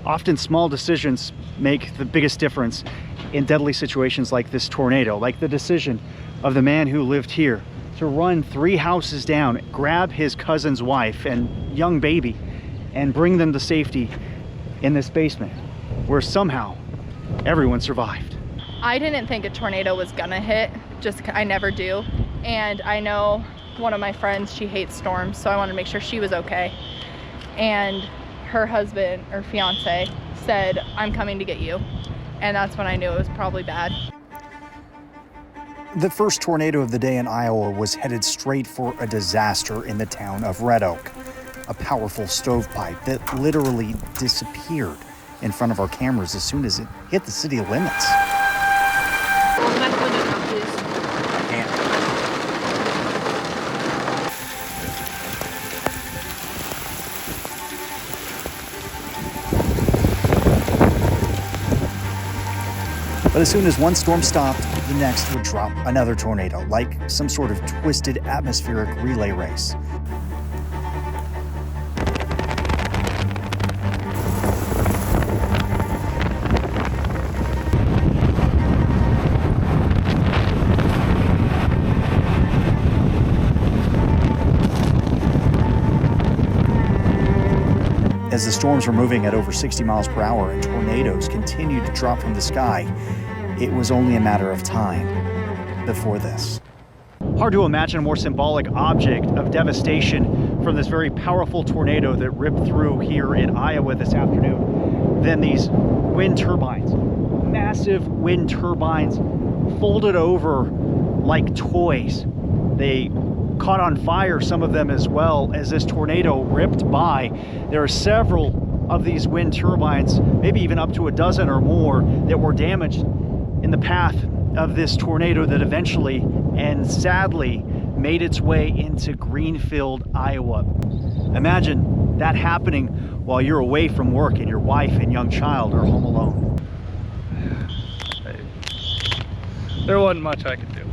Often small decisions make the biggest difference in deadly situations like this tornado, like the decision of the man who lived here to run 3 houses down, grab his cousin's wife and young baby, and bring them to safety in this basement, where somehow everyone survived. I didn't think a tornado was gonna hit, I never do. And I know one of my friends, she hates storms, so I wanted to make sure she was okay. And her husband, or fiance, said, "I'm coming to get you." And that's when I knew it was probably bad. The first tornado of the day in Iowa was headed straight for a disaster in the town of Red Oak. A powerful stovepipe that literally disappeared in front of our cameras as soon as it hit the city limits. But as soon as one storm stopped, the next would drop another tornado, like some sort of twisted atmospheric relay race. As the storms were moving at over 60 miles per hour and tornadoes continued to drop from the sky, it was only a matter of time before this. Hard to imagine a more symbolic object of devastation from this very powerful tornado that ripped through here in Iowa this afternoon than these wind turbines. Massive wind turbines folded over like toys. They caught on fire, some of them as well, as this tornado ripped by. There are several of these wind turbines, maybe even up to a dozen or more, that were damaged in the path of this tornado that eventually and sadly made its way into Greenfield, Iowa. Imagine that happening while you're away from work and your wife and young child are home alone. There wasn't much I could do,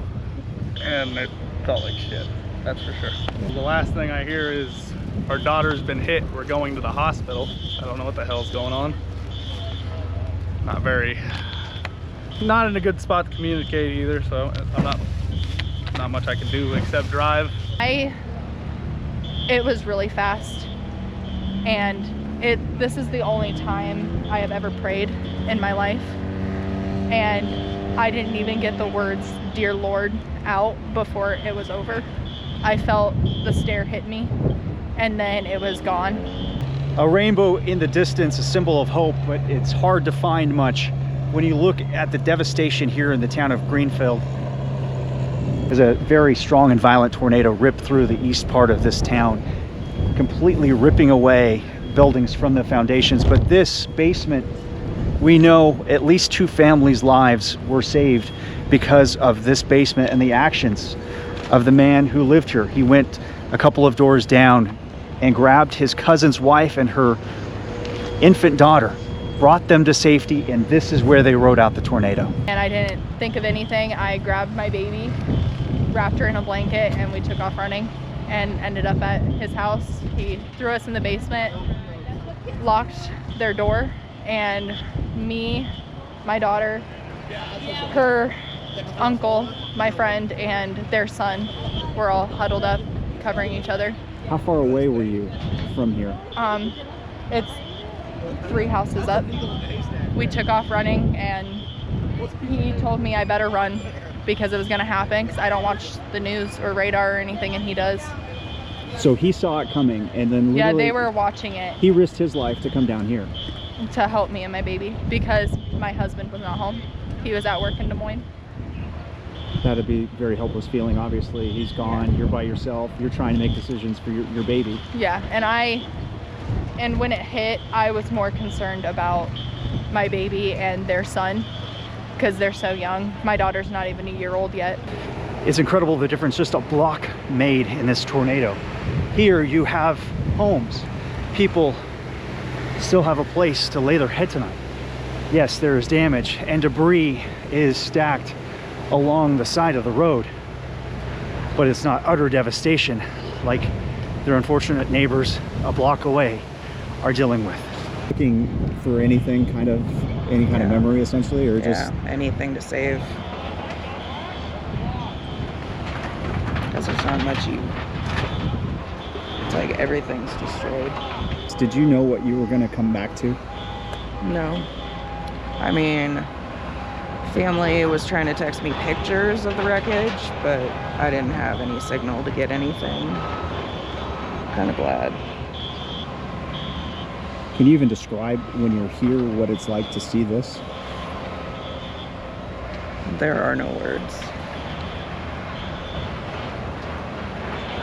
and it felt like shit, that's for sure. The last thing I hear is our daughter's been hit, we're going to the hospital. I don't know what the hell's going on. Not in a good spot to communicate either, so I'm not much I can do except drive. It was really fast, and this is the only time I have ever prayed in my life, and I didn't even get the words "Dear Lord" out before it was over. I felt the stare hit me, and then it was gone. A rainbow in the distance, a symbol of hope, but it's hard to find much when you look at the devastation here in the town of Greenfield. There's a very strong and violent tornado ripped through the east part of this town, completely ripping away buildings from the foundations. But this basement, we know at least 2 families' lives were saved because of this basement and the actions of the man who lived here. He went a couple of doors down and grabbed his cousin's wife and her infant daughter, brought them to safety, and this is where they rode out the tornado. And I didn't think of anything. I grabbed my baby, wrapped her in a blanket, and we took off running and ended up at his house. He threw us in the basement, locked their door, and me, my daughter, her uncle, my friend, and their son were all huddled up, covering each other. How far away were you from here? It's 3 houses up. We took off running, and he told me I better run because it was going to happen, because I don't watch the news or radar or anything, and he does. So he saw it coming, and then yeah, they were watching it. He risked his life to come down here to help me and my baby because my husband was not home. He was at work in Des Moines. That'd be a very helpless feeling. Obviously, he's gone. You're by yourself. You're trying to make decisions for your baby. Yeah, and when it hit, I was more concerned about my baby and their son because they're so young. My daughter's not even a year old yet. It's incredible the difference just a block made in this tornado. Here you have homes. People still have a place to lay their head tonight. Yes, there is damage and debris is stacked along the side of the road, but it's not utter devastation like their unfortunate neighbors a block away are dealing with. Looking for anything any kind of memory essentially, or just anything to save. Because there's not much it's like everything's destroyed. Did you know what you were going to come back to? No. I mean, family was trying to text me pictures of the wreckage, but I didn't have any signal to get anything. Kind of glad. Can you even describe when you're here what it's like to see this? There are no words.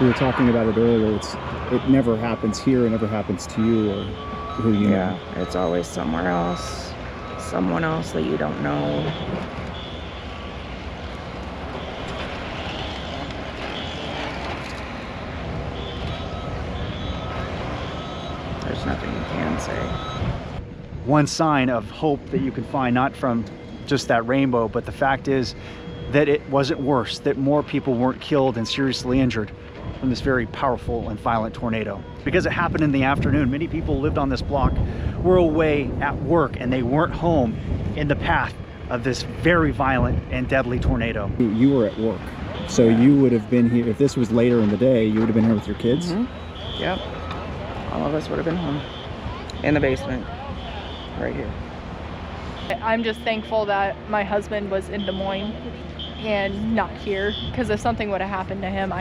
We were talking about it earlier. It never happens here. It never happens to you or who you know. It's always somewhere else. Someone else that you don't know. There's nothing you can say. One sign of hope that you can find, not from just that rainbow, but the fact is that it wasn't worse, that more people weren't killed and seriously injured from this very powerful and violent tornado. Because it happened in the afternoon, many people lived on this block, were away at work, and they weren't home in the path of this very violent and deadly tornado. You were at work, so you would have been here. If this was later in the day, you would have been here with your kids? Mm-hmm. Yep. All of us would have been home in the basement right here. I'm just thankful that my husband was in Des Moines and not here, because if something would have happened to him,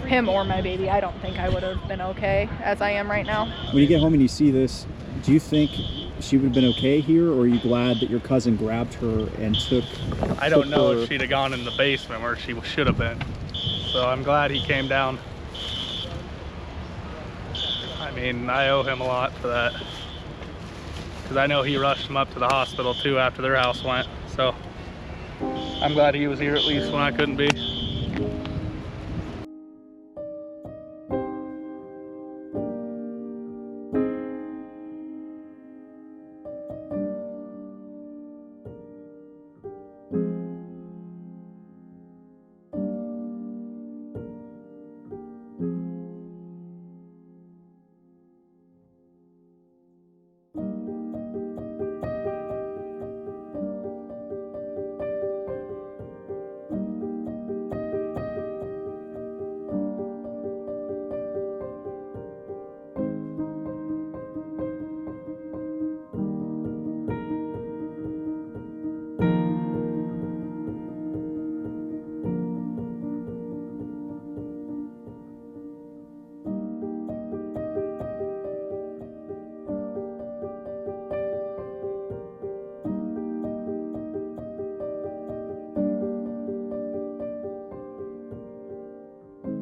him or my baby, I don't think I would have been okay as I am right now. When you get home and you see this, do you think she would have been okay here, or are you glad that your cousin grabbed her and took I don't know if she'd have gone in the basement where she should have been. So I'm glad he came down. I mean, I owe him a lot for that. Because I know he rushed him up to the hospital too after their house went. So I'm glad he was here at least when I couldn't be.